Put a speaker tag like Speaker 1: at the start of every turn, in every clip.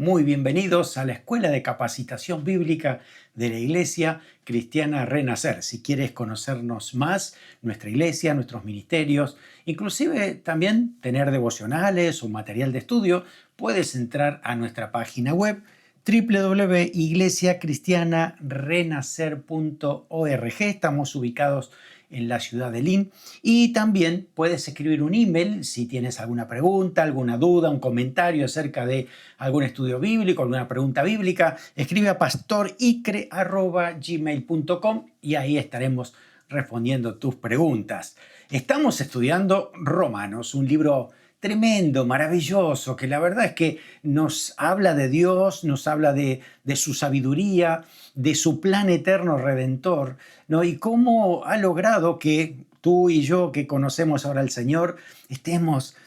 Speaker 1: Muy bienvenidos a la Escuela de Capacitación Bíblica de la Iglesia Cristiana Renacer. Si quieres conocernos más, nuestra iglesia, nuestros ministerios, inclusive también tener devocionales o material de estudio, puedes entrar a nuestra página web www.iglesiacristianarenacer.org. Estamos ubicados en la ciudad de Lynn, y también puedes escribir un email si tienes alguna pregunta, alguna duda, un comentario acerca de algún estudio bíblico, alguna pregunta bíblica. Escribe a pastoricre@gmail.com y ahí estaremos respondiendo tus preguntas. Estamos estudiando Romanos, un libro tremendo, maravilloso, que la verdad es que nos habla de Dios, nos habla de su sabiduría, de su plan eterno redentor, ¿no? Y cómo ha logrado que tú y yo, que conocemos ahora al Señor, estemos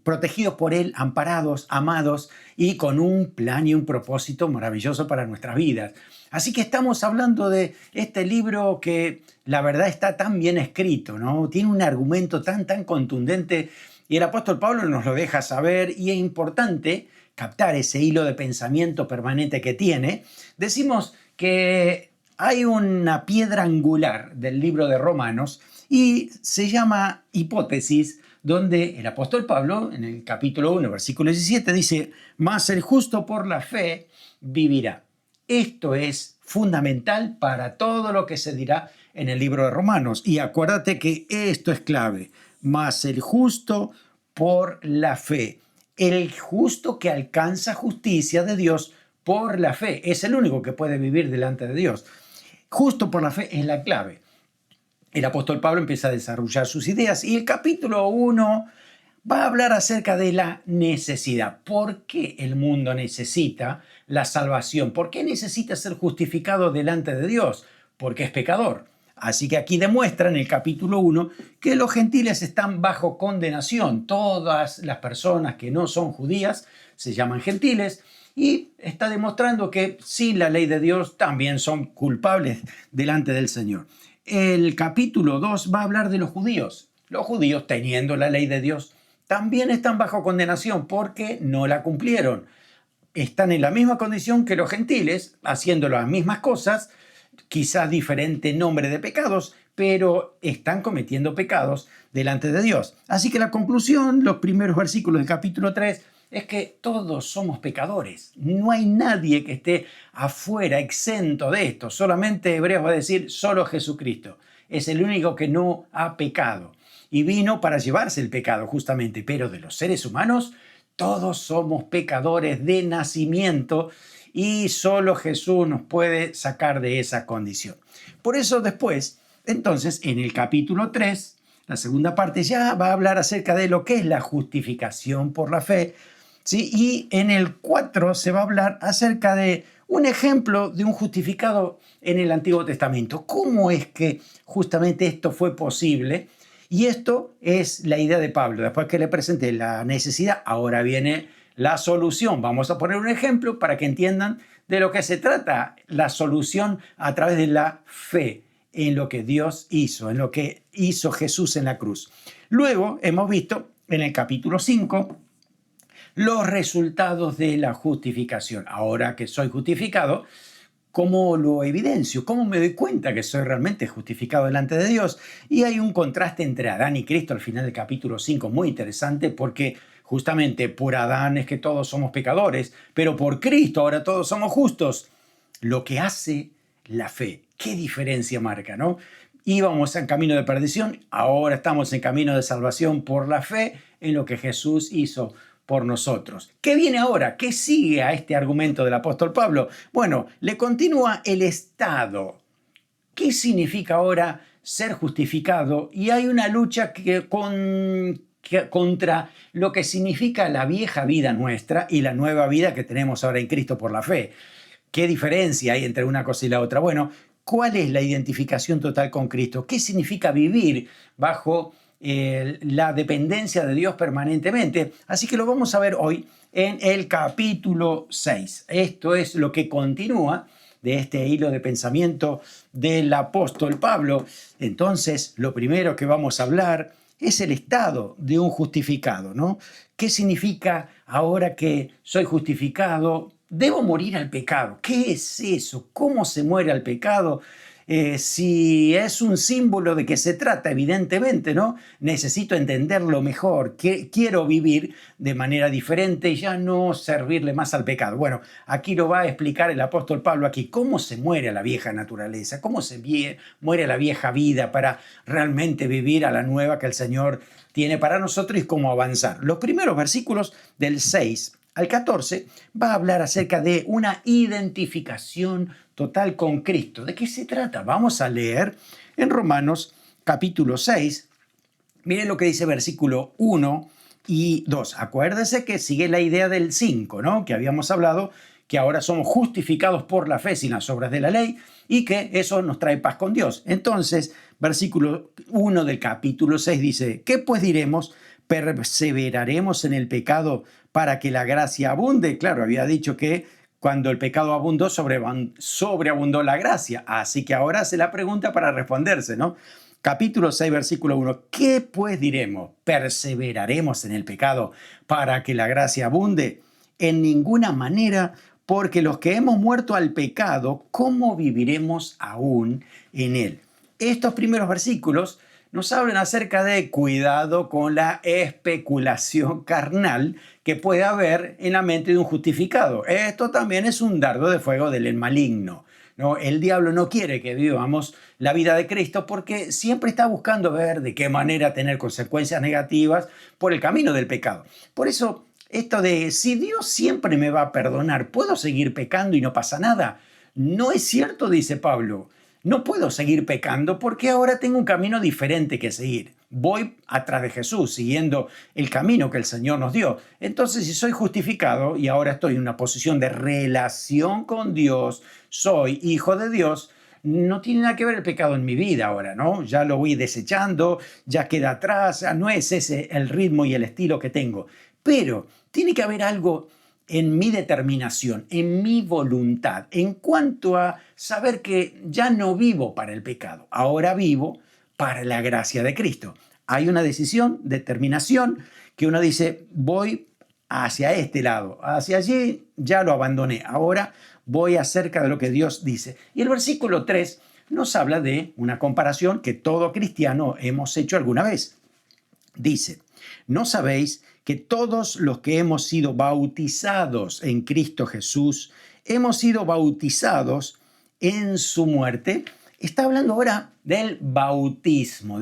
Speaker 1: protegidos por Él, amparados, amados y con un plan y un propósito maravilloso para nuestras vidas. Así que estamos hablando de este libro que la verdad está tan bien escrito, ¿no? Tiene un argumento tan contundente y el apóstol Pablo nos lo deja saber, y es importante captar ese hilo de pensamiento permanente que tiene. Decimos que hay una piedra angular del libro de Romanos y se llama hipótesis, donde el apóstol Pablo, en el capítulo 1, versículo 17, dice: «Mas el justo por la fe vivirá». Esto es fundamental para todo lo que se dirá en el libro de Romanos. Y acuérdate que esto es clave. Mas el justo por la fe. El justo que alcanza justicia de Dios por la fe. Es el único que puede vivir delante de Dios. Justo por la fe es la clave. El apóstol Pablo empieza a desarrollar sus ideas y el capítulo 1 va a hablar acerca de la necesidad. ¿Por qué el mundo necesita la salvación? ¿Por qué necesita ser justificado delante de Dios? Porque es pecador. Así que aquí demuestra en el capítulo 1 que los gentiles están bajo condenación. Todas las personas que no son judías se llaman gentiles, y está demostrando que sin la ley de Dios también son culpables delante del Señor. El capítulo 2 va a hablar de los judíos. Los judíos, teniendo la ley de Dios, también están bajo condenación porque no la cumplieron. Están en la misma condición que los gentiles, haciendo las mismas cosas, quizás diferente nombre de pecados, pero están cometiendo pecados delante de Dios. Así que la conclusión, los primeros versículos del capítulo 3, es que todos somos pecadores. No hay nadie que esté afuera, exento de esto. Solamente Hebreos va a decir, solo Jesucristo es el único que no ha pecado. Y vino para llevarse el pecado justamente, pero de los seres humanos, todos somos pecadores de nacimiento, y solo Jesús nos puede sacar de esa condición. Por eso después, entonces, en el capítulo 3, la segunda parte ya va a hablar acerca de lo que es la justificación por la fe, ¿sí? Y en el 4 se va a hablar acerca de un ejemplo de un justificado en el Antiguo Testamento. ¿Cómo es que justamente esto fue posible? Y esto es la idea de Pablo. Después que le presenté la necesidad, ahora viene la solución. Vamos a poner un ejemplo para que entiendan de lo que se trata la solución a través de la fe en lo que Dios hizo, en lo que hizo Jesús en la cruz. Luego hemos visto en el capítulo 5 los resultados de la justificación. Ahora que soy justificado, ¿cómo lo evidencio? ¿Cómo me doy cuenta que soy realmente justificado delante de Dios? Y hay un contraste entre Adán y Cristo al final del capítulo 5 muy interesante, porque justamente por Adán es que todos somos pecadores, pero por Cristo ahora todos somos justos. Lo que hace la fe, ¿qué diferencia marca, no? Íbamos en camino de perdición, ahora estamos en camino de salvación por la fe en lo que Jesús hizo por nosotros. ¿Qué viene ahora? ¿Qué sigue a este argumento del apóstol Pablo? Bueno, le continúa el estado. ¿Qué significa ahora ser justificado? Y hay una lucha contra lo que significa la vieja vida nuestra y la nueva vida que tenemos ahora en Cristo por la fe. ¿Qué diferencia hay entre una cosa y la otra? Bueno, ¿cuál es la identificación total con Cristo? ¿Qué significa vivir bajo la dependencia de Dios permanentemente? Así que lo vamos a ver hoy en el capítulo 6. Esto es lo que continúa de este hilo de pensamiento del apóstol Pablo. Entonces, lo primero que vamos a hablar es el estado de un justificado, ¿no? ¿Qué significa ahora que soy justificado? ¿Debo morir al pecado? ¿Qué es eso? ¿Cómo se muere al pecado? Si es un símbolo de qué se trata, evidentemente, ¿no? Necesito entenderlo mejor, que quiero vivir de manera diferente y ya no servirle más al pecado. Bueno, aquí lo va a explicar el apóstol Pablo aquí, cómo se muere a la vieja naturaleza, cómo se muere a la vieja vida para realmente vivir a la nueva que el Señor tiene para nosotros y cómo avanzar. Los primeros versículos del 6 al 14 va a hablar acerca de una identificación total con Cristo. ¿De qué se trata? Vamos a leer en Romanos capítulo 6. Miren lo que dice versículo 1 y 2. Acuérdese que sigue la idea del 5, ¿no? Que habíamos hablado, que ahora somos justificados por la fe sin las obras de la ley y que eso nos trae paz con Dios. Entonces, versículo 1 del capítulo 6 dice, ¿qué pues diremos? ¿Perseveraremos en el pecado para que la gracia abunde? Claro, había dicho que cuando el pecado abundó, sobreabundó la gracia. Así que ahora hace la pregunta para responderse, ¿no? Capítulo 6, versículo 1. ¿Qué pues diremos? ¿Perseveraremos en el pecado para que la gracia abunde? En ninguna manera, porque los que hemos muerto al pecado, ¿cómo viviremos aún en él? Estos primeros versículos nos hablan acerca de cuidado con la especulación carnal que puede haber en la mente de un justificado. Esto también es un dardo de fuego del maligno, ¿no? El diablo no quiere que vivamos la vida de Cristo porque siempre está buscando ver de qué manera tener consecuencias negativas por el camino del pecado. Por eso, esto de si Dios siempre me va a perdonar, ¿puedo seguir pecando y no pasa nada? No es cierto, dice Pablo. No puedo seguir pecando porque ahora tengo un camino diferente que seguir. Voy atrás de Jesús, siguiendo el camino que el Señor nos dio. Entonces, si soy justificado y ahora estoy en una posición de relación con Dios, soy hijo de Dios, no tiene nada que ver el pecado en mi vida ahora, ¿no? Ya lo voy desechando, ya queda atrás, no es ese el ritmo y el estilo que tengo. Pero tiene que haber algo en mi determinación, en mi voluntad, en cuanto a saber que ya no vivo para el pecado, ahora vivo para la gracia de Cristo. Hay una decisión, determinación, que uno dice, voy hacia este lado, hacia allí ya lo abandoné, ahora voy acerca de lo que Dios dice. Y el versículo 3 nos habla de una comparación que todo cristiano hemos hecho alguna vez. Dice, ¿no sabéis que todos los que hemos sido bautizados en Cristo Jesús, hemos sido bautizados en su muerte? Está hablando ahora del bautismo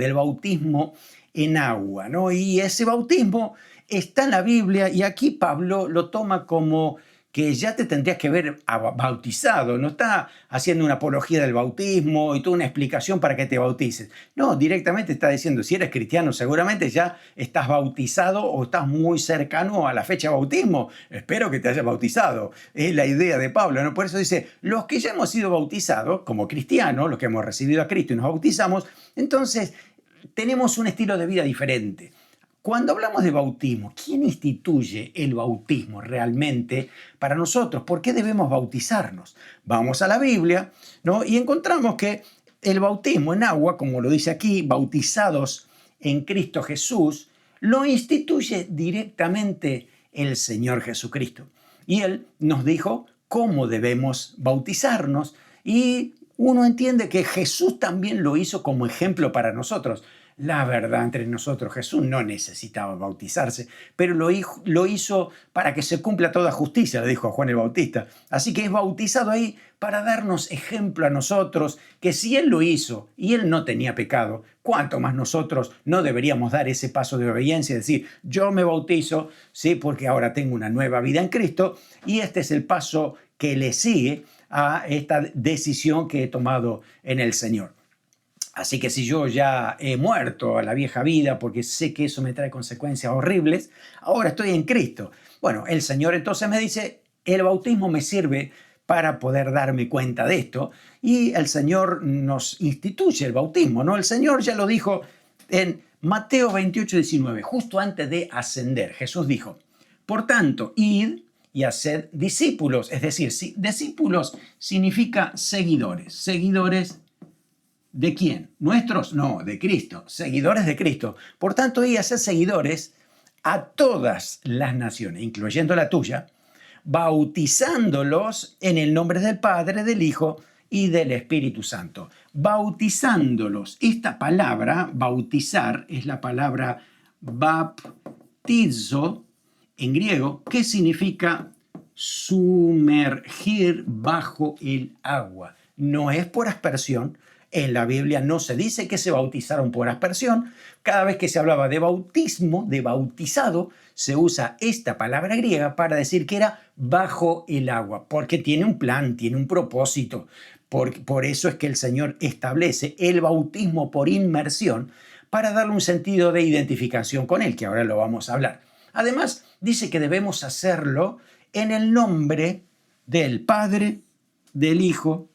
Speaker 1: en agua, ¿no? Y ese bautismo está en la Biblia y aquí Pablo lo toma como que ya te tendrías que ver bautizado. No está haciendo una apología del bautismo y toda una explicación para que te bautices. No, directamente está diciendo, si eres cristiano, seguramente ya estás bautizado o estás muy cercano a la fecha de bautismo. Espero que te hayas bautizado. Es la idea de Pablo, ¿no? Por eso dice, los que ya hemos sido bautizados como cristianos, los que hemos recibido a Cristo y nos bautizamos, entonces tenemos un estilo de vida diferente. Cuando hablamos de bautismo, ¿quién instituye el bautismo realmente para nosotros? ¿Por qué debemos bautizarnos? Vamos a la Biblia, ¿no? Y encontramos que el bautismo en agua, como lo dice aquí, bautizados en Cristo Jesús, lo instituye directamente el Señor Jesucristo. Y Él nos dijo cómo debemos bautizarnos y uno entiende que Jesús también lo hizo como ejemplo para nosotros. La verdad entre nosotros, Jesús no necesitaba bautizarse, pero lo hizo para que se cumpla toda justicia, le dijo a Juan el Bautista. Así que es bautizado ahí para darnos ejemplo a nosotros, que si Él lo hizo y Él no tenía pecado, ¿cuánto más nosotros no deberíamos dar ese paso de obediencia y decir, yo me bautizo, sí, porque ahora tengo una nueva vida en Cristo y este es el paso que le sigue a esta decisión que he tomado en el Señor? Así que si yo ya he muerto a la vieja vida porque sé que eso me trae consecuencias horribles, ahora estoy en Cristo. Bueno, el Señor entonces me dice, el bautismo me sirve para poder darme cuenta de esto y el Señor nos instituye el bautismo, ¿no? El Señor ya lo dijo en Mateo 28:19, justo antes de ascender. Jesús dijo, por tanto, id y haced discípulos. Es decir, discípulos significa seguidores, seguidores ¿De quién? ¿Nuestros? No, de Cristo, seguidores de Cristo. Por tanto, y hacer seguidores a todas las naciones, incluyendo la tuya, bautizándolos en el nombre del Padre, del Hijo y del Espíritu Santo. Bautizándolos. Esta palabra, bautizar, es la palabra baptizo en griego, que significa sumergir bajo el agua. No es por aspersión. En la Biblia no se dice que se bautizaron por aspersión. Cada vez que se hablaba de bautismo, de bautizado, se usa esta palabra griega para decir que era bajo el agua, porque tiene un plan, tiene un propósito. Por eso es que el Señor establece el bautismo por inmersión para darle un sentido de identificación con Él, que ahora lo vamos a hablar. Además, dice que debemos hacerlo en el nombre del Padre, del Hijo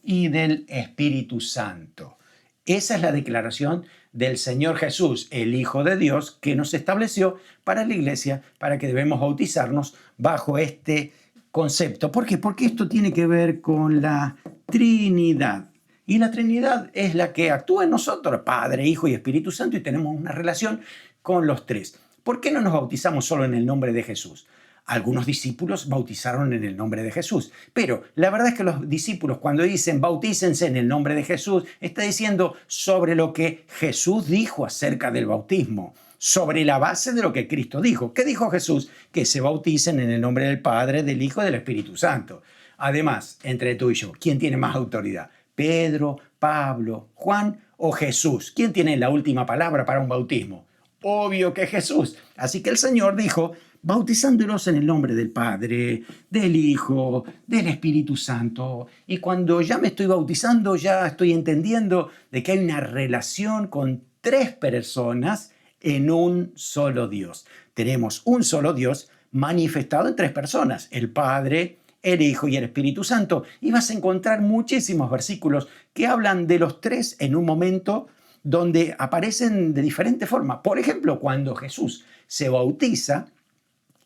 Speaker 1: y del Espíritu Santo. Esa es la declaración del Señor Jesús, el Hijo de Dios, que nos estableció para la iglesia, para que debemos bautizarnos bajo este concepto. ¿Por qué? Porque esto tiene que ver con la Trinidad. Y la Trinidad es la que actúa en nosotros, Padre, Hijo y Espíritu Santo, y tenemos una relación con los tres. ¿Por qué no nos bautizamos solo en el nombre de Jesús? Algunos discípulos bautizaron en el nombre de Jesús, pero la verdad es que los discípulos cuando dicen bautícense en el nombre de Jesús, está diciendo sobre lo que Jesús dijo acerca del bautismo, sobre la base de lo que Cristo dijo. ¿Qué dijo Jesús? Que se bauticen en el nombre del Padre, del Hijo y del Espíritu Santo. Además, entre tú y yo, ¿quién tiene más autoridad? ¿Pedro, Pablo, Juan o Jesús? ¿Quién tiene la última palabra para un bautismo? Obvio que Jesús. Así que el Señor dijo, bautizándolos en el nombre del Padre, del Hijo, del Espíritu Santo. Y cuando ya me estoy bautizando, ya estoy entendiendo de que hay una relación con tres personas en un solo Dios. Tenemos un solo Dios manifestado en tres personas, el Padre, el Hijo y el Espíritu Santo. Y vas a encontrar muchísimos versículos que hablan de los tres en un momento donde aparecen de diferente forma. Por ejemplo, cuando Jesús se bautiza,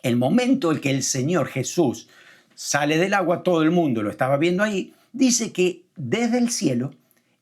Speaker 1: el momento en que el Señor Jesús sale del agua, todo el mundo lo estaba viendo ahí, dice que desde el cielo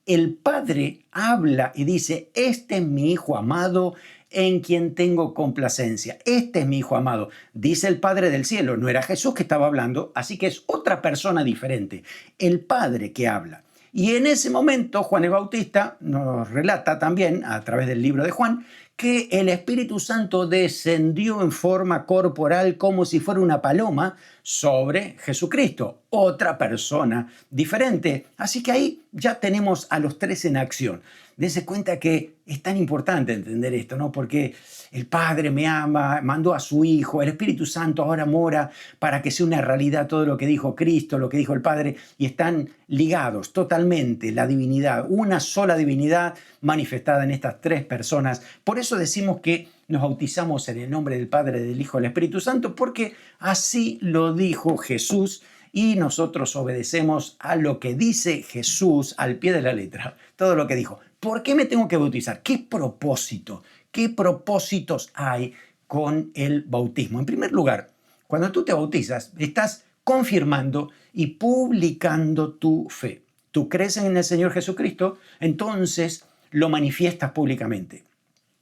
Speaker 1: el Padre habla y dice, este es mi Hijo amado en quien tengo complacencia. Este es mi Hijo amado. Dice el Padre del cielo, no era Jesús que estaba hablando, así que es otra persona diferente, el Padre que habla. Y en ese momento Juan el Bautista nos relata también a través del libro de Juan que el Espíritu Santo descendió en forma corporal como si fuera una paloma sobre Jesucristo, otra persona diferente. Así que ahí ya tenemos a los tres en acción. Dense cuenta que es tan importante entender esto, ¿no? Porque el Padre me ama, mandó a su Hijo, el Espíritu Santo ahora mora para que sea una realidad todo lo que dijo Cristo, lo que dijo el Padre, y están ligados totalmente la divinidad, una sola divinidad manifestada en estas tres personas. Por eso decimos que nos bautizamos en el nombre del Padre, del Hijo y del Espíritu Santo, porque así lo dijo Jesús y nosotros obedecemos a lo que dice Jesús al pie de la letra, todo lo que dijo. ¿Por qué me tengo que bautizar? ¿Qué propósito? ¿Qué propósitos hay con el bautismo? En primer lugar, cuando tú te bautizas, estás confirmando y publicando tu fe. Tú crees en el Señor Jesucristo, entonces lo manifiestas públicamente.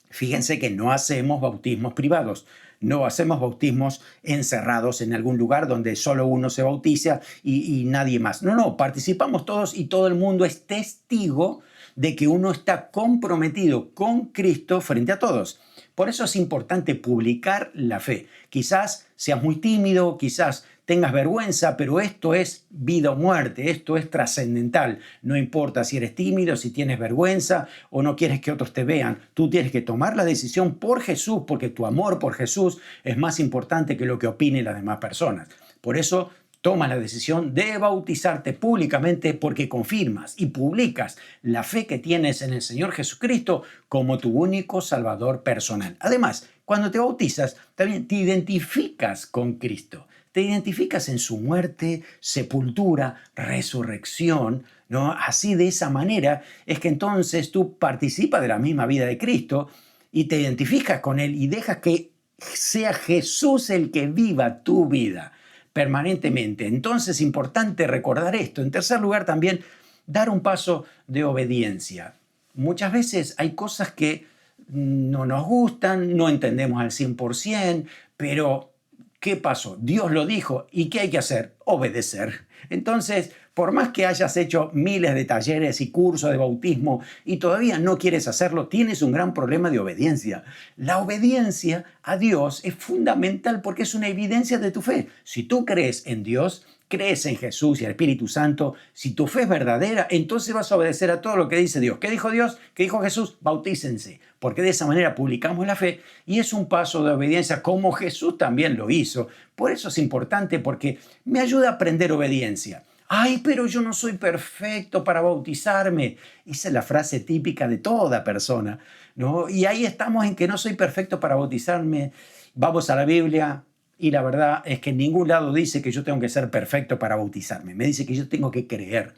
Speaker 1: Fíjense que no hacemos bautismos privados, no hacemos bautismos encerrados en algún lugar donde solo uno se bautiza y nadie más. No, participamos todos y todo el mundo es testigo de que uno está comprometido con Cristo frente a todos. Por eso es importante publicar la fe. Quizás seas muy tímido, quizás tengas vergüenza, pero esto es vida o muerte, esto es trascendental. No importa si eres tímido, si tienes vergüenza o no quieres que otros te vean. Tú tienes que tomar la decisión por Jesús, porque tu amor por Jesús es más importante que lo que opinen las demás personas. Por eso toma la decisión de bautizarte públicamente porque confirmas y publicas la fe que tienes en el Señor Jesucristo como tu único Salvador personal. Además, cuando te bautizas, también te identificas con Cristo. Te identificas en su muerte, sepultura, resurrección, ¿no? Así de esa manera es que entonces tú participas de la misma vida de Cristo y te identificas con Él y dejas que sea Jesús el que viva tu vida permanentemente. Entonces es importante recordar esto. En tercer lugar, también dar un paso de obediencia. Muchas veces hay cosas que no nos gustan, no entendemos al 100%, pero ¿qué pasó? Dios lo dijo. ¿Y qué hay que hacer? Obedecer. Entonces, por más que hayas hecho miles de talleres y cursos de bautismo y todavía no quieres hacerlo, tienes un gran problema de obediencia. La obediencia a Dios es fundamental porque es una evidencia de tu fe. Si tú crees en Dios, crees en Jesús y el Espíritu Santo, si tu fe es verdadera, entonces vas a obedecer a todo lo que dice Dios. ¿Qué dijo Dios? ¿Qué dijo Jesús? Bautícense, porque de esa manera publicamos la fe y es un paso de obediencia como Jesús también lo hizo. Por eso es importante porque me ayuda a aprender obediencia. Ay, pero yo no soy perfecto para bautizarme. Esa es la frase típica de toda persona, ¿no? Y ahí estamos en que no soy perfecto para bautizarme. Vamos a la Biblia y la verdad es que en ningún lado dice que yo tengo que ser perfecto para bautizarme. Me dice que yo tengo que creer.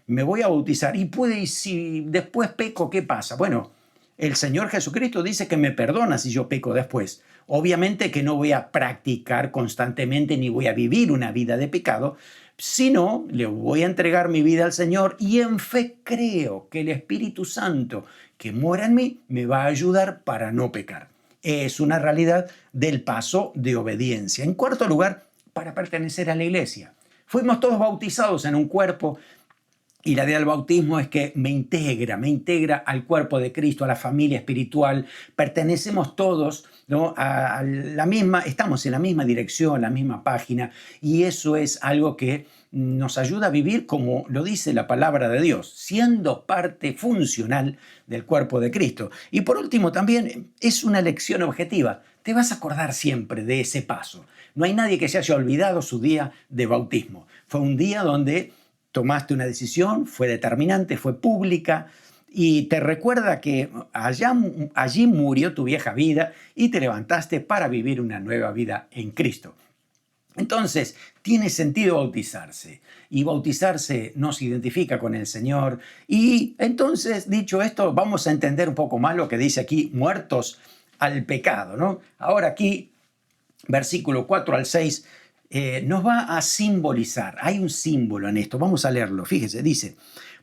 Speaker 1: Me voy a bautizar y si después peco, ¿qué pasa? Bueno, el Señor Jesucristo dice que me perdona si yo peco después. Obviamente que no voy a practicar constantemente ni voy a vivir una vida de pecado, sino le voy a entregar mi vida al Señor y en fe creo que el Espíritu Santo que mora en mí me va a ayudar para no pecar. Es una realidad del paso de obediencia. En cuarto lugar, para pertenecer a la iglesia. Fuimos todos bautizados en un cuerpo. Y la idea del bautismo es que me integra al cuerpo de Cristo, a la familia espiritual. Pertenecemos todos, ¿no?, a la misma, estamos en la misma dirección, la misma página, y eso es algo que nos ayuda a vivir como lo dice la palabra de Dios, siendo parte funcional del cuerpo de Cristo. Y por último, también es una lección objetiva. Te vas a acordar siempre de ese paso. No hay nadie que se haya olvidado su día de bautismo. Fue un día donde tomaste una decisión, fue determinante, fue pública y te recuerda que allí murió tu vieja vida y te levantaste para vivir una nueva vida en Cristo. Entonces, tiene sentido bautizarse y bautizarse nos identifica con el Señor. Y entonces, dicho esto, vamos a entender un poco más lo que dice aquí, muertos al pecado, ¿no? Ahora aquí, versículo 4 al 6, nos va a simbolizar. Hay un símbolo en esto. Vamos a leerlo. Fíjese, dice,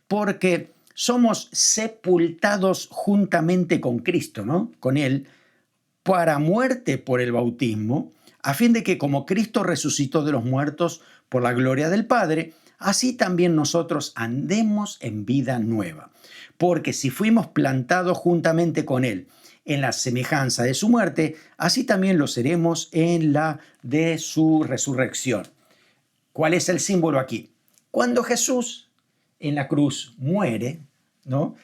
Speaker 1: porque somos sepultados juntamente con Cristo, ¿no? Con Él, para muerte por el bautismo, a fin de que como Cristo resucitó de los muertos por la gloria del Padre, así también nosotros andemos en vida nueva. Porque si fuimos plantados juntamente con Él en la semejanza de su muerte, así también lo seremos en la de su resurrección. ¿Cuál es el símbolo aquí? Cuando Jesús en la cruz muere, ¿no?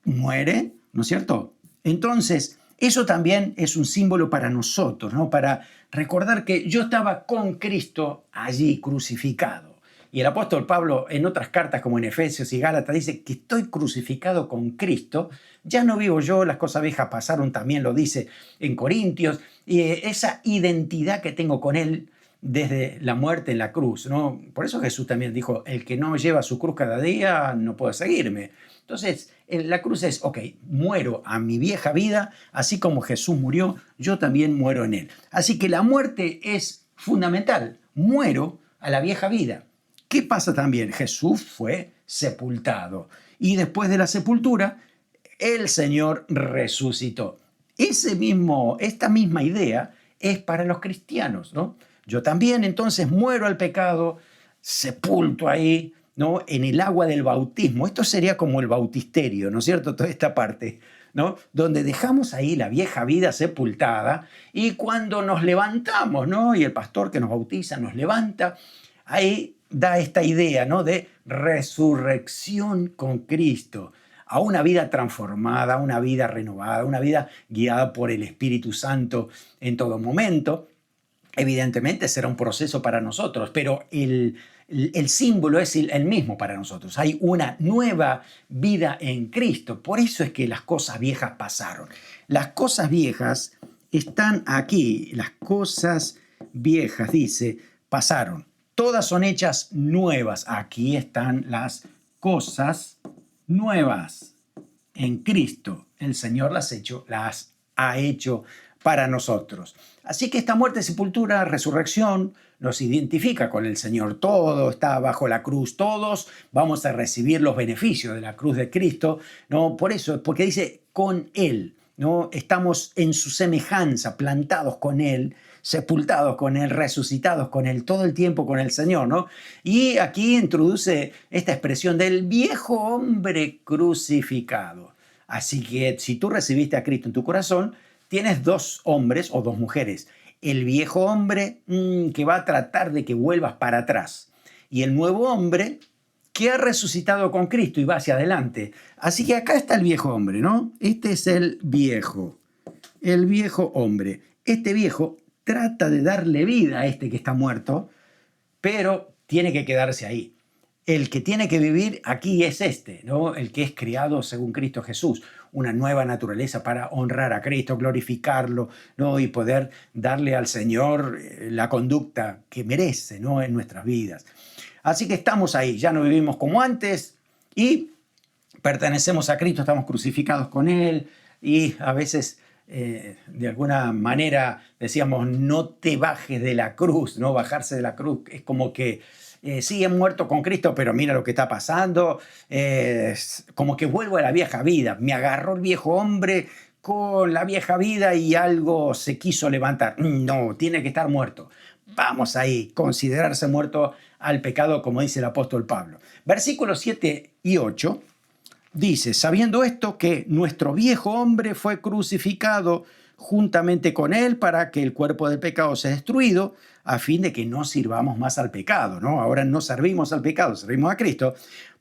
Speaker 1: Muere, ¿no es cierto? Entonces, eso también es un símbolo para nosotros, ¿no? Para recordar que yo estaba con Cristo allí crucificado. Y el apóstol Pablo en otras cartas como en Efesios y Gálatas dice que estoy crucificado con Cristo, ya no vivo yo, las cosas viejas pasaron, también lo dice en Corintios, y esa identidad que tengo con Él desde la muerte en la cruz, ¿no? Por eso Jesús también dijo, el que no lleva su cruz cada día no puede seguirme. Entonces, la cruz es, ok, muero a mi vieja vida, así como Jesús murió, yo también muero en Él. Así que la muerte es fundamental, muero a la vieja vida. ¿Qué pasa también? Jesús fue sepultado y después de la sepultura, el Señor resucitó. Esta misma idea es para los cristianos, ¿no? Yo también entonces muero al pecado, sepulto ahí, ¿no?, en el agua del bautismo. Esto sería como el bautisterio, ¿no es cierto? Toda esta parte, ¿no? Donde dejamos ahí la vieja vida sepultada y cuando nos levantamos, ¿no?, y el pastor que nos bautiza nos levanta, ahí da esta idea, ¿no?, de resurrección con Cristo, a una vida transformada, a una vida renovada, una vida guiada por el Espíritu Santo en todo momento. Evidentemente será un proceso para nosotros, pero el símbolo es el mismo para nosotros. Hay una nueva vida en Cristo. Por eso es que las cosas viejas pasaron. Las cosas viejas están aquí. Las cosas viejas, dice, pasaron. Todas son hechas nuevas. Aquí están las cosas nuevas. En Cristo el Señor las ha hecho para nosotros. Así que esta muerte, sepultura, resurrección nos identifica con el Señor. Todo está bajo la cruz, todos vamos a recibir los beneficios de la cruz de Cristo, ¿no? Por eso, porque dice con Él, ¿no? Estamos en su semejanza, plantados con Él, sepultados con Él, resucitados con Él, todo el tiempo con el Señor, ¿no? Y aquí introduce esta expresión del viejo hombre crucificado. Así que si tú recibiste a Cristo en tu corazón, tienes dos hombres o dos mujeres. El viejo hombre que va a tratar de que vuelvas para atrás. Y el nuevo hombre que ha resucitado con Cristo y va hacia adelante. Así que acá está el viejo hombre, ¿no? Este es el viejo hombre. Este viejo trata de darle vida a este que está muerto, pero tiene que quedarse ahí. El que tiene que vivir aquí es este, ¿no? El que es criado según Cristo Jesús, una nueva naturaleza para honrar a Cristo, glorificarlo, ¿no? Y poder darle al Señor la conducta que merece, ¿no? En nuestras vidas. Así que estamos ahí, ya no vivimos como antes y pertenecemos a Cristo, estamos crucificados con Él y a veces de alguna manera decíamos no te bajes de la cruz, ¿no? Bajarse de la cruz es como que sí, he muerto con Cristo, pero mira lo que está pasando, como que vuelvo a la vieja vida, me agarró el viejo hombre con la vieja vida y algo se quiso levantar. No, tiene que estar muerto. Vamos ahí, considerarse muerto al pecado, como dice el apóstol Pablo. Versículos 7 y 8 dice, sabiendo esto que nuestro viejo hombre fue crucificado juntamente con él para que el cuerpo del pecado sea destruido, a fin de que no sirvamos más al pecado, ¿no? Ahora no servimos al pecado, servimos a Cristo,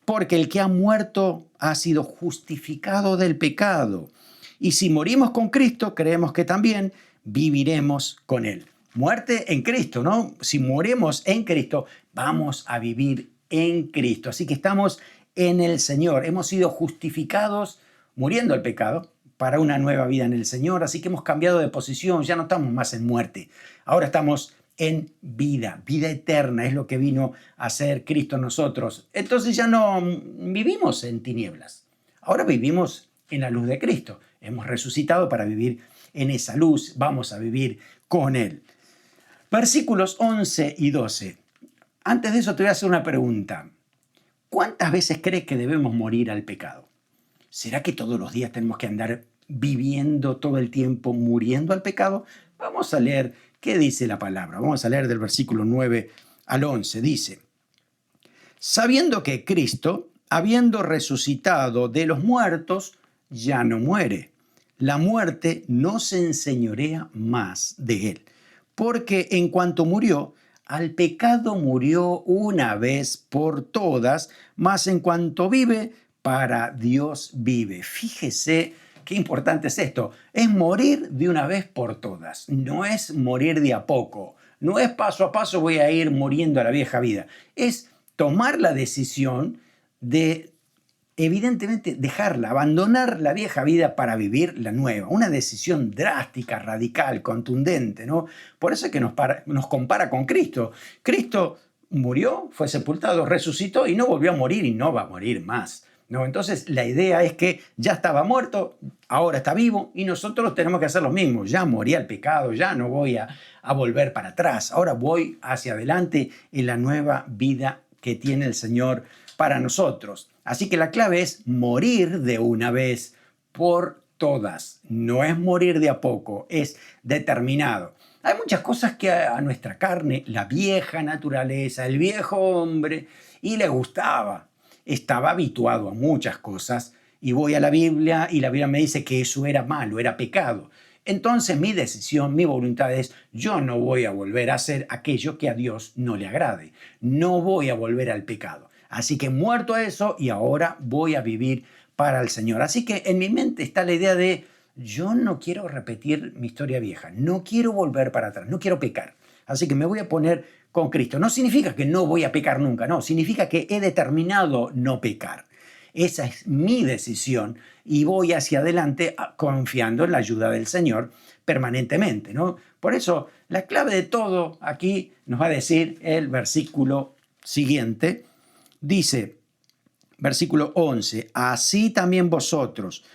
Speaker 1: porque el que ha muerto ha sido justificado del pecado. Y si morimos con Cristo, creemos que también viviremos con él. Muerte en Cristo, ¿no? Si morimos en Cristo, vamos a vivir en Cristo. Así que estamos en el Señor. Hemos sido justificados muriendo al pecado para una nueva vida en el Señor. Así que hemos cambiado de posición. Ya no estamos más en muerte. Ahora estamos en vida. Vida eterna es lo que vino a hacer Cristo en nosotros. Entonces ya no vivimos en tinieblas. Ahora vivimos en la luz de Cristo. Hemos resucitado para vivir en esa luz. Vamos a vivir con Él. Versículos 11 y 12. Antes de eso te voy a hacer una pregunta. ¿Cuántas veces crees que debemos morir al pecado? ¿Será que todos los días tenemos que andar viviendo todo el tiempo muriendo al pecado? Vamos a leer qué dice la palabra. Vamos a leer del versículo 9 al 11. Dice, sabiendo que Cristo, habiendo resucitado de los muertos, ya no muere. La muerte no se enseñorea más de él. Porque en cuanto murió, al pecado murió una vez por todas, mas en cuanto vive, para Dios vive. Fíjese qué importante es esto. Es morir de una vez por todas. No es morir de a poco. No es paso a paso voy a ir muriendo a la vieja vida. Es tomar la decisión de, evidentemente, dejarla, abandonar la vieja vida para vivir la nueva. Una decisión drástica, radical, contundente, ¿no? Por eso es que nos compara con Cristo. Cristo murió, fue sepultado, resucitó y no volvió a morir y no va a morir más, ¿no? Entonces la idea es que ya estaba muerto, ahora está vivo y nosotros tenemos que hacer lo mismo. Ya morí al pecado, ya no voy a volver para atrás. Ahora voy hacia adelante en la nueva vida que tiene el Señor para nosotros. Así que la clave es morir de una vez por todas. No es morir de a poco, es determinado. Hay muchas cosas que a nuestra carne, la vieja naturaleza, el viejo hombre, y le gustaba. Estaba habituado a muchas cosas y voy a la Biblia y la Biblia me dice que eso era malo, era pecado. Entonces mi decisión, mi voluntad es, yo no voy a volver a hacer aquello que a Dios no le agrade. No voy a volver al pecado. Así que muerto a eso y ahora voy a vivir para el Señor. Así que en mi mente está la idea de, yo no quiero repetir mi historia vieja, no quiero volver para atrás, no quiero pecar. Así que me voy a poner con Cristo. No significa que no voy a pecar nunca, no, significa que he determinado no pecar. Esa es mi decisión y voy hacia adelante confiando en la ayuda del Señor permanentemente, ¿no? Por eso, la clave de todo aquí nos va a decir el versículo siguiente. Dice, versículo 11, así también vosotros,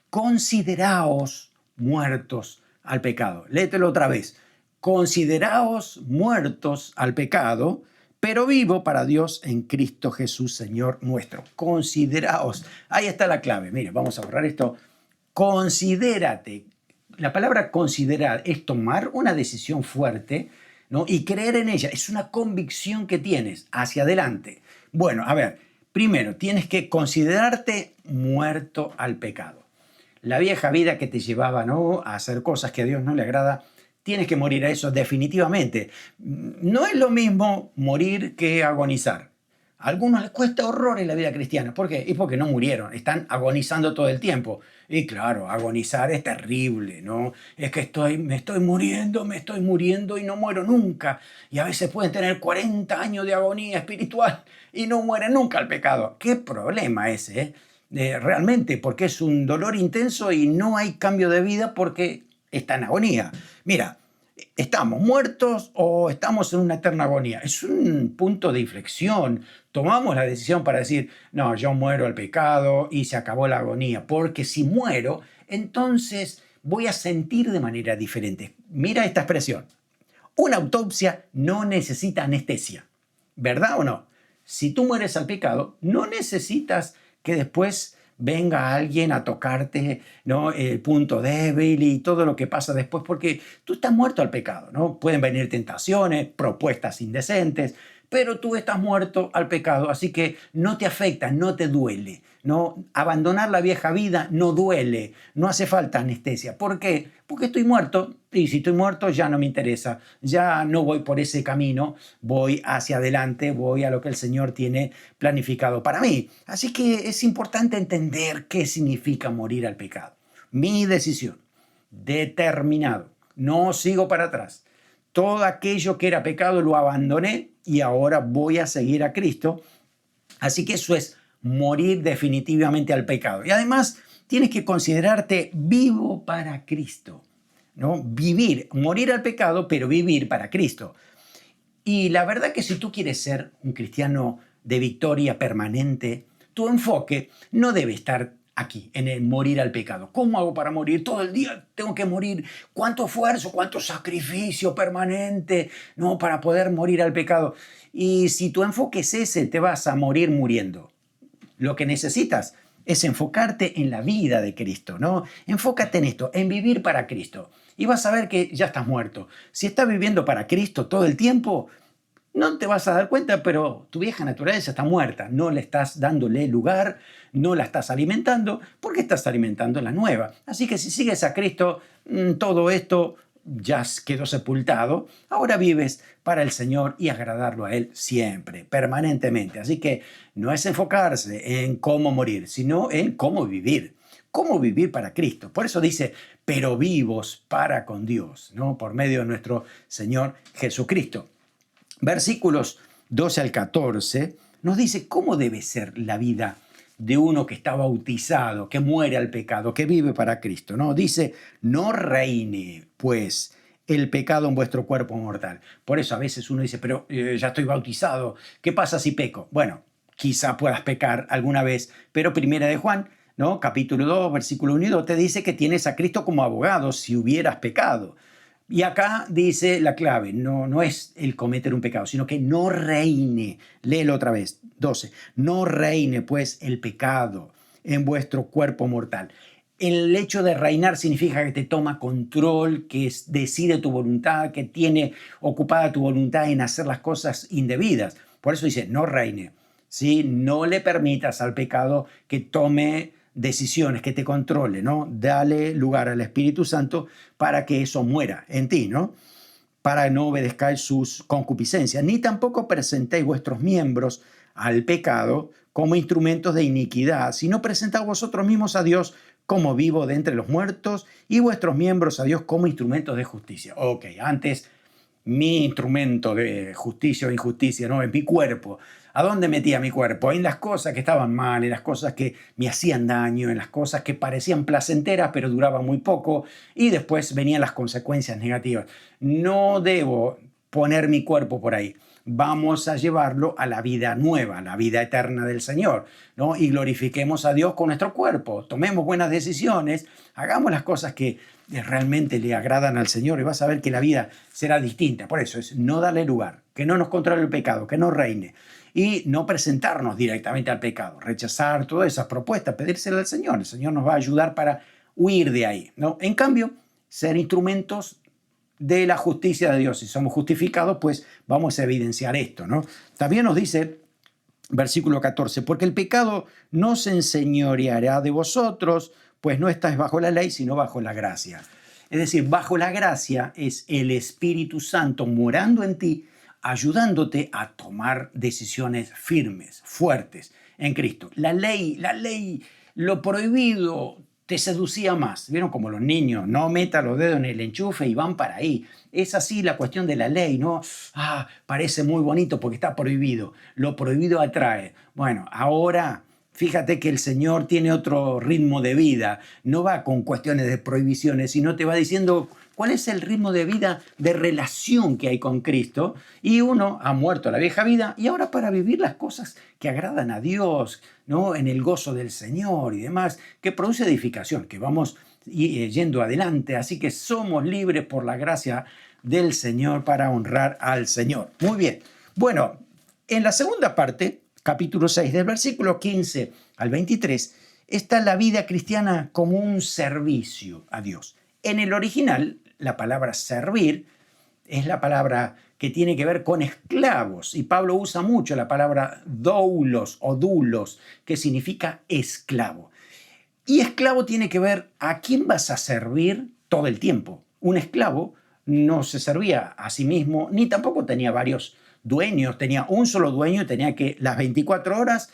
Speaker 1: consideraos muertos al pecado. Léetelo otra vez. Consideraos muertos al pecado, pero vivo para Dios en Cristo Jesús, Señor nuestro. Consideraos. Ahí está la clave. Mire, vamos a borrar esto. Considérate. La palabra considerar es tomar una decisión fuerte, ¿no? Y creer en ella. Es una convicción que tienes hacia adelante. Bueno, a ver, primero tienes que considerarte muerto al pecado. La vieja vida que te llevaba, ¿no?, a hacer cosas que a Dios no le agrada, tienes que morir a eso definitivamente. No es lo mismo morir que agonizar. A algunos les cuesta horror en la vida cristiana. ¿Por qué? Y porque no murieron, están agonizando todo el tiempo. Y claro, agonizar es terrible, ¿no? Es que me estoy muriendo y no muero nunca. Y a veces pueden tener 40 años de agonía espiritual y no mueren nunca al pecado. ¿Qué problema ese, realmente, porque es un dolor intenso y no hay cambio de vida porque está en agonía. Mira, ¿estamos muertos o estamos en una eterna agonía? Es un punto de inflexión. Tomamos la decisión para decir, no, yo muero al pecado y se acabó la agonía, porque si muero, entonces voy a sentir de manera diferente. Mira esta expresión. Una autopsia no necesita anestesia, ¿verdad o no? Si tú mueres al pecado, no necesitas que después venga alguien a tocarte, ¿no?, el punto débil y todo lo que pasa después, porque tú estás muerto al pecado, ¿no? Pueden venir tentaciones, propuestas indecentes, pero tú estás muerto al pecado, así que no te afecta, no te duele, ¿no? Abandonar la vieja vida no duele, no hace falta anestesia. ¿Por qué? Porque estoy muerto, y si estoy muerto ya no me interesa, ya no voy por ese camino, voy hacia adelante, voy a lo que el Señor tiene planificado para mí. Así que es importante entender qué significa morir al pecado. Mi decisión, determinado, no sigo para atrás. Todo aquello que era pecado lo abandoné y ahora voy a seguir a Cristo. Así que eso es morir definitivamente al pecado. Y además tienes que considerarte vivo para Cristo, ¿no? Vivir, morir al pecado, pero vivir para Cristo. Y la verdad que si tú quieres ser un cristiano de victoria permanente, tu enfoque no debe estar aquí, en el morir al pecado. ¿Cómo hago para morir? Todo el día tengo que morir. ¿Cuánto esfuerzo, cuánto sacrificio permanente, no, para poder morir al pecado? Y si tu enfoque es ese, te vas a morir muriendo. Lo que necesitas es enfocarte en la vida de Cristo, ¿no? Enfócate en esto, en vivir para Cristo. Y vas a ver que ya estás muerto. Si estás viviendo para Cristo todo el tiempo, no te vas a dar cuenta, pero tu vieja naturaleza está muerta. No le estás dándole lugar, no la estás alimentando, porque estás alimentando la nueva. Así que si sigues a Cristo, todo esto ya quedó sepultado. Ahora vives para el Señor y agradarlo a Él siempre, permanentemente. Así que no es enfocarse en cómo morir, sino en cómo vivir. Cómo vivir para Cristo. Por eso dice, pero vivos para con Dios, ¿no? Por medio de nuestro Señor Jesucristo. Versículos 12 al 14 nos dice cómo debe ser la vida de uno que está bautizado, que muere al pecado, que vive para Cristo, ¿no? Dice, no reine, pues, el pecado en vuestro cuerpo mortal. Por eso a veces uno dice, pero ya estoy bautizado, ¿qué pasa si peco? Bueno, quizá puedas pecar alguna vez, pero Primera de Juan, ¿no?, capítulo 2, versículo 1 y 2, te dice que tienes a Cristo como abogado si hubieras pecado. Y acá dice la clave, no es el cometer un pecado, sino que no reine. Léelo otra vez, 12. No reine pues el pecado en vuestro cuerpo mortal. El hecho de reinar significa que te toma control, que decide tu voluntad, que tiene ocupada tu voluntad en hacer las cosas indebidas. Por eso dice, no reine. ¿Sí? No le permitas al pecado que tome decisiones, que te controle, ¿no? Dale lugar al Espíritu Santo para que eso muera en ti, ¿no? Para no obedezcáis sus concupiscencias, ni tampoco presentéis vuestros miembros al pecado como instrumentos de iniquidad, sino presentad vosotros mismos a Dios como vivo de entre los muertos y vuestros miembros a Dios como instrumentos de justicia. Ok, antes mi instrumento de justicia o injusticia, ¿no?, en mi cuerpo. ¿A dónde metía mi cuerpo? En las cosas que estaban mal, en las cosas que me hacían daño, en las cosas que parecían placenteras pero duraban muy poco, y después venían las consecuencias negativas. No debo poner mi cuerpo por ahí. vamos a llevarlo a la vida nueva, a la vida eterna del Señor, ¿no? Y glorifiquemos a Dios con nuestro cuerpo, tomemos buenas decisiones, hagamos las cosas que realmente le agradan al Señor y vas a ver que la vida será distinta. Por eso es no darle lugar, que no nos controle el pecado, que no reine y no presentarnos directamente al pecado, rechazar todas esas propuestas, pedírselas al Señor. El Señor nos va a ayudar para huir de ahí, ¿no? En cambio, ser instrumentos de la justicia de Dios. Si somos justificados, pues vamos a evidenciar esto, ¿no? También nos dice, versículo 14, porque el pecado no se enseñoreará de vosotros, pues no estáis bajo la ley, sino bajo la gracia. Es decir, bajo la gracia es el Espíritu Santo morando en ti, ayudándote a tomar decisiones firmes, fuertes en Cristo. La ley, lo prohibido te seducía más. ¿Vieron como los niños? No meta los dedos en el enchufe y van para ahí. Es así la cuestión de la ley, ¿no? Parece muy bonito porque está prohibido. Lo prohibido atrae. Bueno, ahora fíjate que el Señor tiene otro ritmo de vida. No va con cuestiones de prohibiciones, sino te va diciendo cuál es el ritmo de vida, de relación que hay con Cristo. Y uno ha muerto a la vieja vida y ahora para vivir las cosas que agradan a Dios, ¿no? En el gozo del Señor y demás, que produce edificación, que vamos yendo adelante. Así que somos libres por la gracia del Señor para honrar al Señor. Muy bien. Bueno, en la segunda parte, capítulo 6, del versículo 15 al 23, está la vida cristiana como un servicio a Dios. En el original, la palabra servir es la palabra que tiene que ver con esclavos. Y Pablo usa mucho la palabra doulos o dulos, que significa esclavo. Y esclavo tiene que ver a quién vas a servir todo el tiempo. Un esclavo no se servía a sí mismo, ni tampoco tenía varios dueños, tenía un solo dueño y tenía que las 24 horas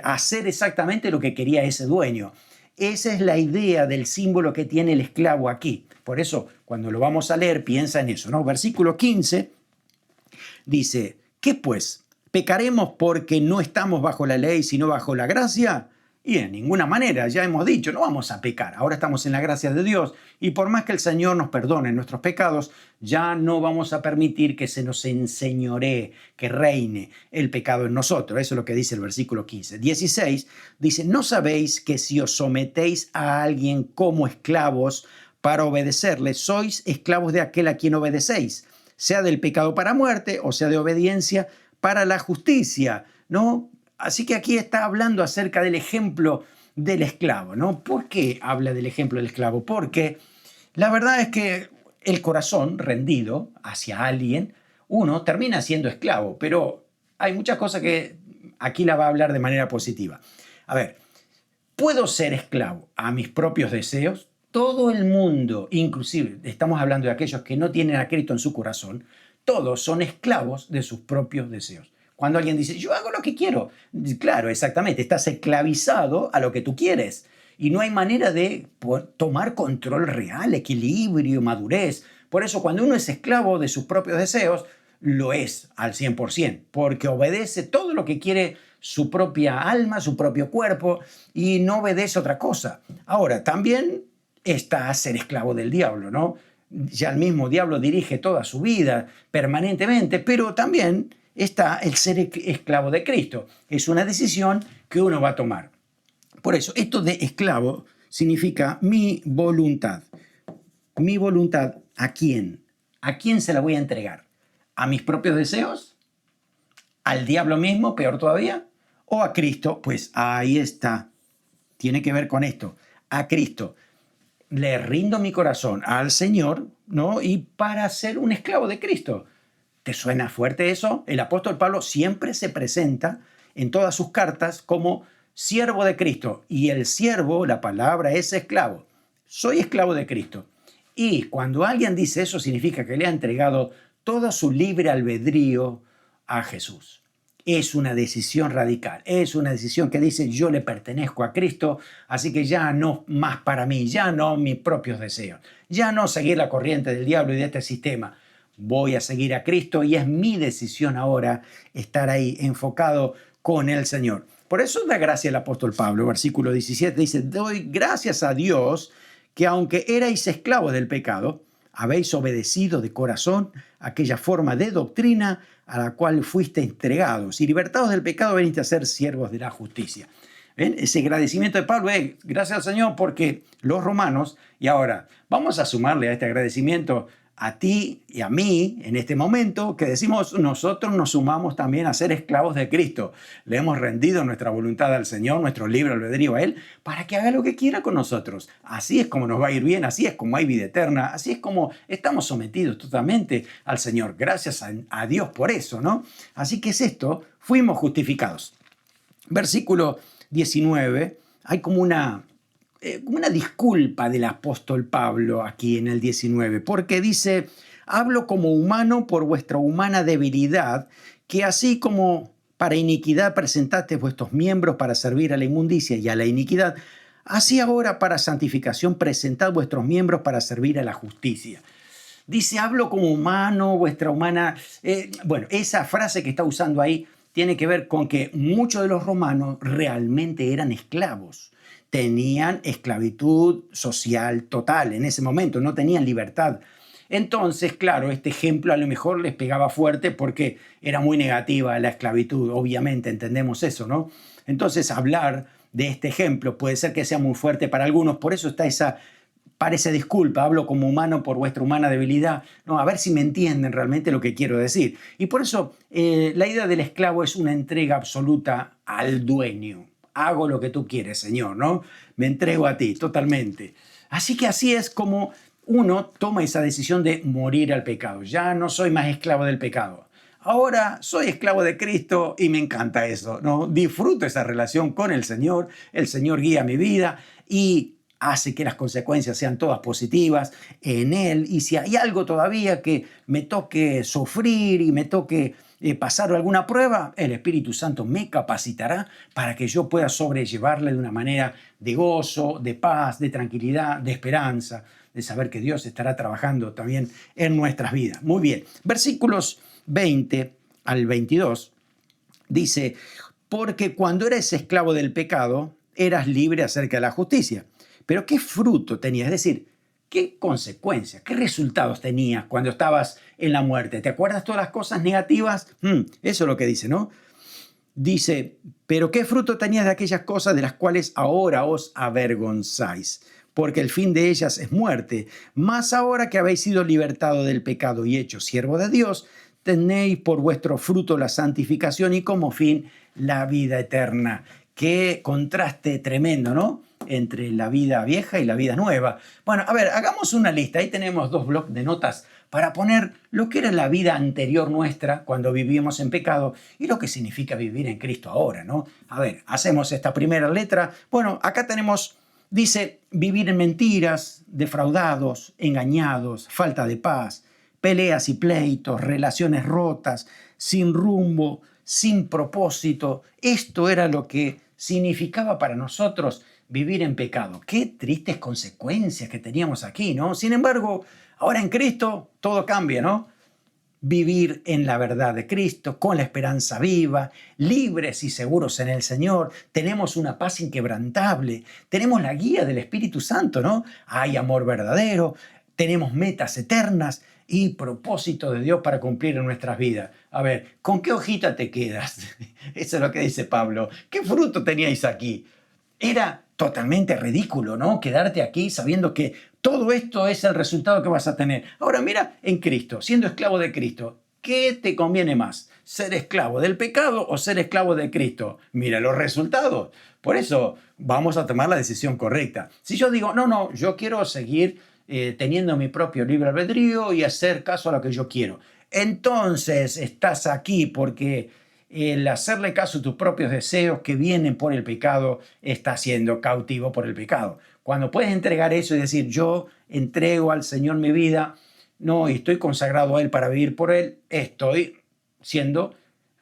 Speaker 1: hacer exactamente lo que quería ese dueño. Esa es la idea del símbolo que tiene el esclavo aquí. Por eso, cuando lo vamos a leer, piensa en eso, ¿no? Versículo 15 dice, ¿qué pues? ¿Pecaremos porque no estamos bajo la ley, sino bajo la gracia? Y en ninguna manera, ya hemos dicho, no vamos a pecar. Ahora estamos en la gracia de Dios y por más que el Señor nos perdone nuestros pecados, ya no vamos a permitir que se nos enseñoree, que reine el pecado en nosotros. Eso es lo que dice el versículo 15. 16 dice, ¿no sabéis que si os sometéis a alguien como esclavos para obedecerle, sois esclavos de aquel a quien obedecéis, sea del pecado para muerte o sea de obediencia para la justicia, ¿no? Así que aquí está hablando acerca del ejemplo del esclavo, ¿no? ¿Por qué habla del ejemplo del esclavo? Porque la verdad es que el corazón rendido hacia alguien, uno termina siendo esclavo, pero hay muchas cosas que aquí la va a hablar de manera positiva. A ver, ¿puedo ser esclavo a mis propios deseos? Todo el mundo, inclusive estamos hablando de aquellos que no tienen a Cristo en su corazón, todos son esclavos de sus propios deseos. Cuando alguien dice, yo hago lo que quiero, claro, exactamente, estás esclavizado a lo que tú quieres. Y no hay manera de tomar control real, equilibrio, madurez. Por eso cuando uno es esclavo de sus propios deseos, lo es al 100%, porque obedece todo lo que quiere su propia alma, su propio cuerpo, y no obedece otra cosa. Ahora, también está ser esclavo del diablo, ¿no? Ya el mismo diablo dirige toda su vida permanentemente, pero también está el ser esclavo de Cristo. Es una decisión que uno va a tomar. Por eso, esto de esclavo significa mi voluntad. Mi voluntad, ¿a quién? ¿A quién se la voy a entregar? ¿A mis propios deseos? ¿Al diablo mismo, peor todavía? ¿O a Cristo? Pues ahí está. Tiene que ver con esto. A Cristo. Le rindo mi corazón al Señor, ¿no? Y para ser un esclavo de Cristo. ¿Te suena fuerte eso? El apóstol Pablo siempre se presenta en todas sus cartas como siervo de Cristo. Y el siervo, la palabra es esclavo. Soy esclavo de Cristo. Y cuando alguien dice eso, significa que le ha entregado todo su libre albedrío a Jesús. Es una decisión radical. Es una decisión que dice, yo le pertenezco a Cristo, así que ya no más para mí, ya no mis propios deseos, ya no seguir la corriente del diablo y de este sistema. Voy a seguir a Cristo y es mi decisión ahora estar ahí enfocado con el Señor. Por eso da gracia el apóstol Pablo, versículo 17, dice, doy gracias a Dios que aunque erais esclavos del pecado, habéis obedecido de corazón aquella forma de doctrina a la cual fuiste entregados, y libertados del pecado veniste a ser siervos de la justicia. ¿Ven? Ese agradecimiento de Pablo es gracias al Señor porque los romanos, y ahora vamos a sumarle a este agradecimiento a ti y a mí en este momento, que decimos nosotros nos sumamos también a ser esclavos de Cristo. Le hemos rendido nuestra voluntad al Señor, nuestro libre albedrío a Él, para que haga lo que quiera con nosotros. Así es como nos va a ir bien, así es como hay vida eterna, así es como estamos sometidos totalmente al Señor. Gracias a Dios por eso, ¿no? Así que es esto, fuimos justificados. Versículo 19, hay como una disculpa del apóstol Pablo aquí en el 19, porque dice, hablo como humano por vuestra humana debilidad, que así como para iniquidad presentasteis vuestros miembros para servir a la inmundicia y a la iniquidad, así ahora para santificación presentad vuestros miembros para servir a la justicia. Dice, hablo como humano, vuestra humana... bueno, esa frase que está usando ahí tiene que ver con que muchos de los romanos realmente eran esclavos. Tenían esclavitud social total en ese momento, no tenían libertad. Entonces, claro, este ejemplo a lo mejor les pegaba fuerte porque era muy negativa la esclavitud, obviamente, entendemos eso, ¿no? Entonces, hablar de este ejemplo puede ser que sea muy fuerte para algunos, por eso está parece disculpa, hablo como humano por vuestra humana debilidad. No, a ver si me entienden realmente lo que quiero decir. Y por eso la idea del esclavo es una entrega absoluta al dueño. Hago lo que tú quieres, Señor, ¿no? Me entrego a ti totalmente. Así que así es como uno toma esa decisión de morir al pecado. Ya no soy más esclavo del pecado. Ahora soy esclavo de Cristo y me encanta eso, ¿no? Disfruto esa relación con el Señor guía mi vida y hace que las consecuencias sean todas positivas en Él. Y si hay algo todavía que me toque sufrir y me toque pasar alguna prueba, el Espíritu Santo me capacitará para que yo pueda sobrellevarle de una manera de gozo, de paz, de tranquilidad, de esperanza, de saber que Dios estará trabajando también en nuestras vidas. Muy bien, versículos 20 al 22 dice, porque cuando eres esclavo del pecado, eras libre acerca de la justicia. Pero ¿qué fruto tenías? Es decir, ¿qué consecuencias, qué resultados tenías cuando estabas en la muerte? ¿Te acuerdas todas las cosas negativas? Eso es lo que dice, ¿no? Dice, pero ¿qué fruto tenías de aquellas cosas de las cuales ahora os avergonzáis? Porque el fin de ellas es muerte. Mas ahora que habéis sido libertados del pecado y hechos siervos de Dios, tenéis por vuestro fruto la santificación y como fin la vida eterna. Qué contraste tremendo, ¿no? Entre la vida vieja y la vida nueva. Bueno, a ver, hagamos una lista. Ahí tenemos 2 bloques de notas para poner lo que era la vida anterior nuestra cuando vivíamos en pecado y lo que significa vivir en Cristo ahora, ¿no? A ver, hacemos esta primera letra. Bueno, acá tenemos, dice, vivir en mentiras, defraudados, engañados, falta de paz, peleas y pleitos, relaciones rotas, sin rumbo, sin propósito. Esto era lo que significaba para nosotros vivir en pecado. Qué tristes consecuencias que teníamos aquí, ¿no? Sin embargo, ahora en Cristo todo cambia, ¿no? Vivir en la verdad de Cristo, con la esperanza viva, libres y seguros en el Señor. Tenemos una paz inquebrantable, tenemos la guía del Espíritu Santo, ¿no? Hay amor verdadero, tenemos metas eternas y propósito de Dios para cumplir en nuestras vidas. A ver, ¿con qué hojita te quedas? Eso es lo que dice Pablo. ¿Qué fruto teníais aquí? Era totalmente ridículo, ¿no? Quedarte aquí sabiendo que todo esto es el resultado que vas a tener. Ahora mira en Cristo, siendo esclavo de Cristo, ¿qué te conviene más? ¿Ser esclavo del pecado o ser esclavo de Cristo? Mira los resultados. Por eso vamos a tomar la decisión correcta. Si yo digo, no, yo quiero seguir teniendo mi propio libre albedrío y hacer caso a lo que yo quiero. Entonces estás aquí porque el hacerle caso a tus propios deseos que vienen por el pecado está siendo cautivo por el pecado. Cuando puedes entregar eso y decir, yo entrego al Señor mi vida, no, y estoy consagrado a Él para vivir por Él, estoy siendo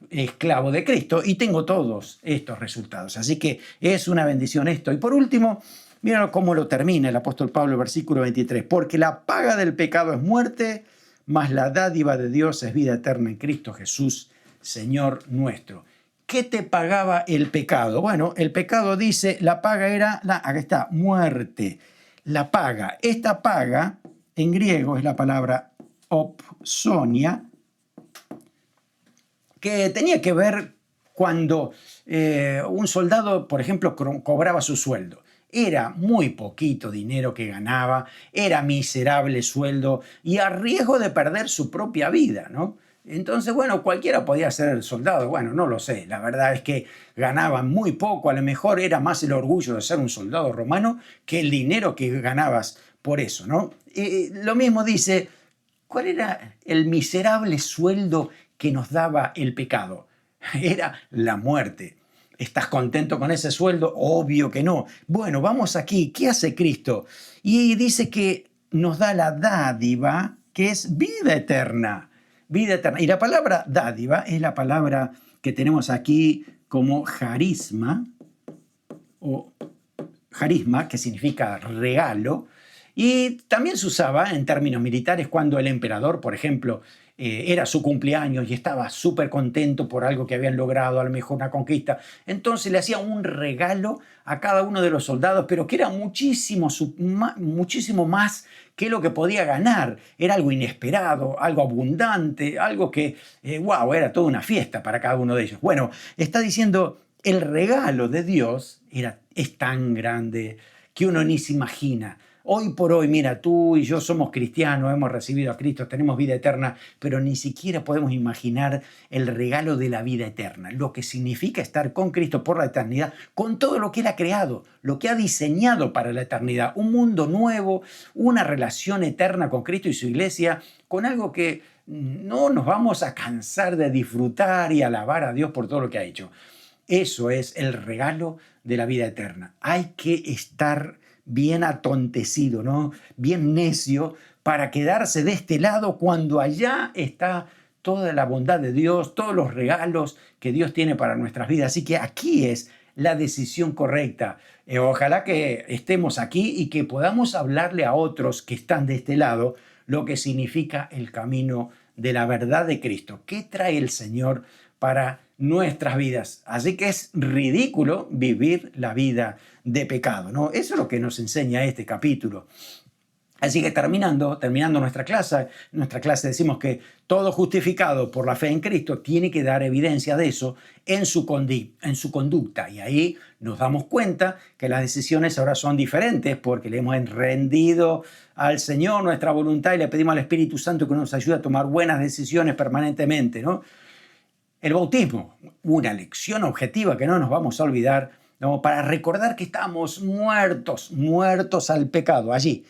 Speaker 1: esclavo de Cristo y tengo todos estos resultados. Así que es una bendición esto. Y por último, mira cómo lo termina el apóstol Pablo, versículo 23. Porque la paga del pecado es muerte, mas la dádiva de Dios es vida eterna en Cristo Jesús, Señor nuestro. ¿Qué te pagaba el pecado? Bueno, el pecado dice, la paga era, acá está, muerte. La paga. Esta paga en griego es la palabra opsonia, que tenía que ver cuando un soldado, por ejemplo, cobraba su sueldo. Era muy poquito dinero que ganaba, era miserable sueldo y a riesgo de perder su propia vida, ¿no? Entonces, bueno, cualquiera podía ser soldado. Bueno, no lo sé. La verdad es que ganaban muy poco. A lo mejor era más el orgullo de ser un soldado romano que el dinero que ganabas por eso, ¿no? Lo mismo dice, ¿cuál era el miserable sueldo que nos daba el pecado? Era la muerte. ¿Estás contento con ese sueldo? Obvio que no. Bueno, vamos aquí. ¿Qué hace Cristo? Y dice que nos da la dádiva, que es vida eterna. Vida eterna. Y la palabra dádiva es la palabra que tenemos aquí como carisma, o carisma, que significa regalo. Y también se usaba en términos militares cuando el emperador, por ejemplo, era su cumpleaños y estaba súper contento por algo que habían logrado, a lo mejor una conquista. Entonces le hacía un regalo a cada uno de los soldados, pero que era muchísimo, muchísimo más que lo que podía ganar. Era algo inesperado, algo abundante, algo que, wow, era toda una fiesta para cada uno de ellos. Bueno, está diciendo, el regalo de Dios es tan grande que uno ni se imagina. Hoy por hoy, mira, tú y yo somos cristianos, hemos recibido a Cristo, tenemos vida eterna, pero ni siquiera podemos imaginar el regalo de la vida eterna, lo que significa estar con Cristo por la eternidad, con todo lo que Él ha creado, lo que ha diseñado para la eternidad, un mundo nuevo, una relación eterna con Cristo y su iglesia, con algo que no nos vamos a cansar de disfrutar y alabar a Dios por todo lo que ha hecho. Eso es el regalo de la vida eterna. Hay que estar bien atontecido, ¿no? Bien necio para quedarse de este lado cuando allá está toda la bondad de Dios, todos los regalos que Dios tiene para nuestras vidas. Así que aquí es la decisión correcta. Ojalá que estemos aquí y que podamos hablarle a otros que están de este lado lo que significa el camino de la verdad de Cristo. ¿Qué trae el Señor para nuestras vidas? Así que es ridículo vivir la vida de pecado, ¿no? Eso es lo que nos enseña este capítulo. Así que terminando nuestra clase decimos que todo justificado por la fe en Cristo tiene que dar evidencia de eso en su conducta. Y ahí nos damos cuenta que las decisiones ahora son diferentes porque le hemos rendido al Señor nuestra voluntad y le pedimos al Espíritu Santo que nos ayude a tomar buenas decisiones permanentemente, ¿no? El bautismo, una lección objetiva que no nos vamos a olvidar, ¿no? Para recordar que estamos muertos al pecado allí,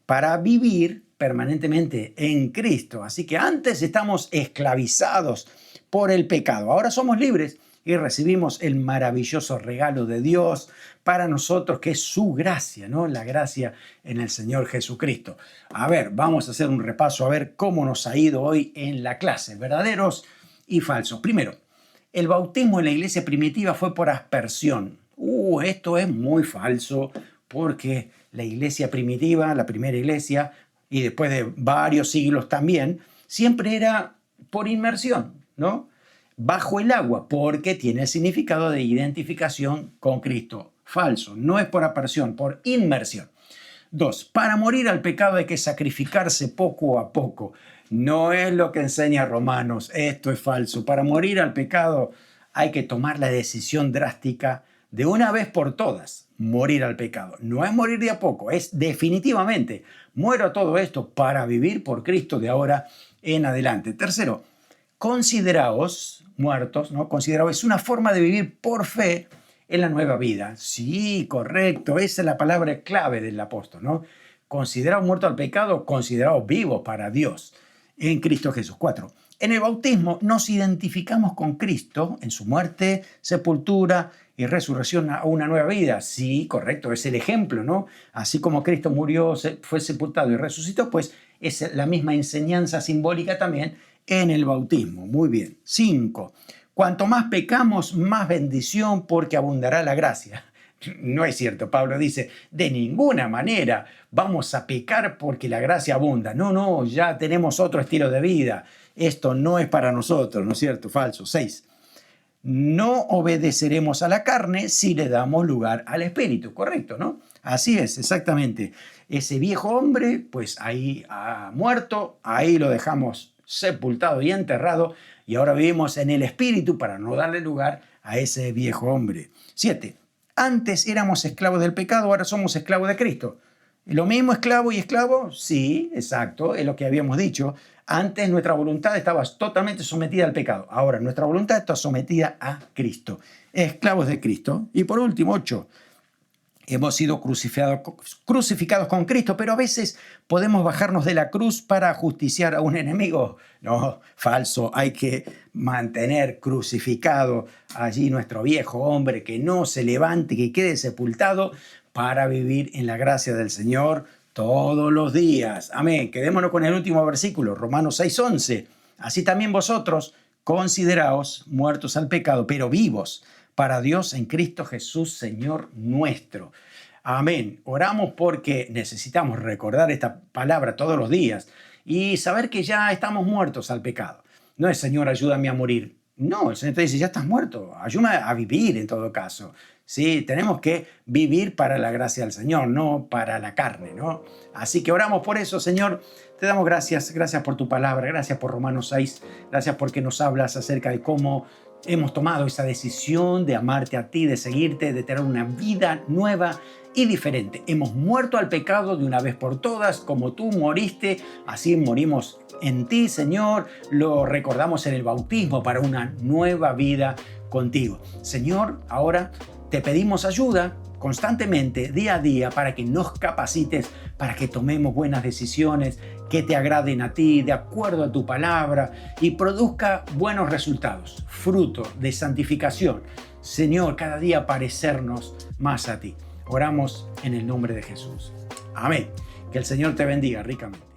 Speaker 1: para vivir permanentemente en Cristo. Así que antes estamos esclavizados por el pecado, ahora somos libres y recibimos el maravilloso regalo de Dios para nosotros, que es su gracia, ¿no? La gracia en el Señor Jesucristo. A ver, vamos a hacer un repaso a ver cómo nos ha ido hoy en la clase, verdaderos y falsos. Primero, el bautismo en la iglesia primitiva fue por aspersión. Esto es muy falso porque la iglesia primitiva, la primera iglesia, y después de varios siglos también, siempre era por inmersión, ¿no? Bajo el agua, porque tiene el significado de identificación con Cristo. Falso, no es por aspersión, por inmersión. 2. Para morir al pecado hay que sacrificarse poco a poco. No es lo que enseña Romanos, esto es falso. Para morir al pecado hay que tomar la decisión drástica de una vez por todas, morir al pecado. No es morir de a poco, es definitivamente muero a todo esto para vivir por Cristo de ahora en adelante. Tercero, consideraos muertos, ¿no? Consideraos es una forma de vivir por fe en la nueva vida. Sí, correcto, esa es la palabra clave del apóstol, ¿no? Consideraos muertos al pecado, consideraos vivos para Dios en Cristo Jesús. 4. En el bautismo nos identificamos con Cristo en su muerte, sepultura y resurrección a una nueva vida. Sí, correcto, es el ejemplo, ¿no? Así como Cristo murió, fue sepultado y resucitó, pues es la misma enseñanza simbólica también en el bautismo. Muy bien. 5. Cuanto más pecamos, más bendición porque abundará la gracia. No es cierto, Pablo dice, de ninguna manera vamos a pecar porque la gracia abunda. No, ya tenemos otro estilo de vida. Esto no es para nosotros, ¿no es cierto? Falso. 6. No obedeceremos a la carne si le damos lugar al Espíritu, correcto, ¿no? Así es, exactamente. ese viejo hombre, pues ahí ha muerto, ahí lo dejamos sepultado y enterrado, y ahora vivimos en el Espíritu para no darle lugar a ese viejo hombre. 7. Antes éramos esclavos del pecado, ahora somos esclavos de Cristo. ¿Lo mismo esclavo y esclavo? Sí, exacto, es lo que habíamos dicho. Antes nuestra voluntad estaba totalmente sometida al pecado. Ahora nuestra voluntad está sometida a Cristo. Esclavos de Cristo. Y por último, 8. Hemos sido crucificados con Cristo, pero a veces podemos bajarnos de la cruz para ajusticiar a un enemigo. No, falso. Hay que mantener crucificado allí nuestro viejo hombre, que no se levante, que quede sepultado para vivir en la gracia del Señor todos los días. Amén. Quedémonos con el último versículo, Romanos 6:11. Así también vosotros consideraos muertos al pecado, pero vivos para Dios en Cristo Jesús, Señor nuestro. Amén. Oramos porque necesitamos recordar esta palabra todos los días y saber que ya estamos muertos al pecado. No es, Señor, ayúdame a morir. No, el Señor te dice, ya estás muerto, ayúdame a vivir en todo caso. Sí, tenemos que vivir para la gracia del Señor, no para la carne, ¿no? Así que oramos por eso, Señor. Te damos gracias por tu palabra, gracias por Romanos 6, gracias porque nos hablas acerca de cómo hemos tomado esa decisión de amarte a ti, de seguirte, de tener una vida nueva y diferente. Hemos muerto al pecado de una vez por todas, como tú moriste, así morimos en ti, Señor. Lo recordamos en el bautismo para una nueva vida contigo. Señor, ahora te pedimos ayuda constantemente, día a día, para que nos capacites, para que tomemos buenas decisiones que te agraden a ti, de acuerdo a tu palabra, y produzca buenos resultados, fruto de santificación. Señor, cada día parecernos más a ti. Oramos en el nombre de Jesús. Amén. Que el Señor te bendiga ricamente.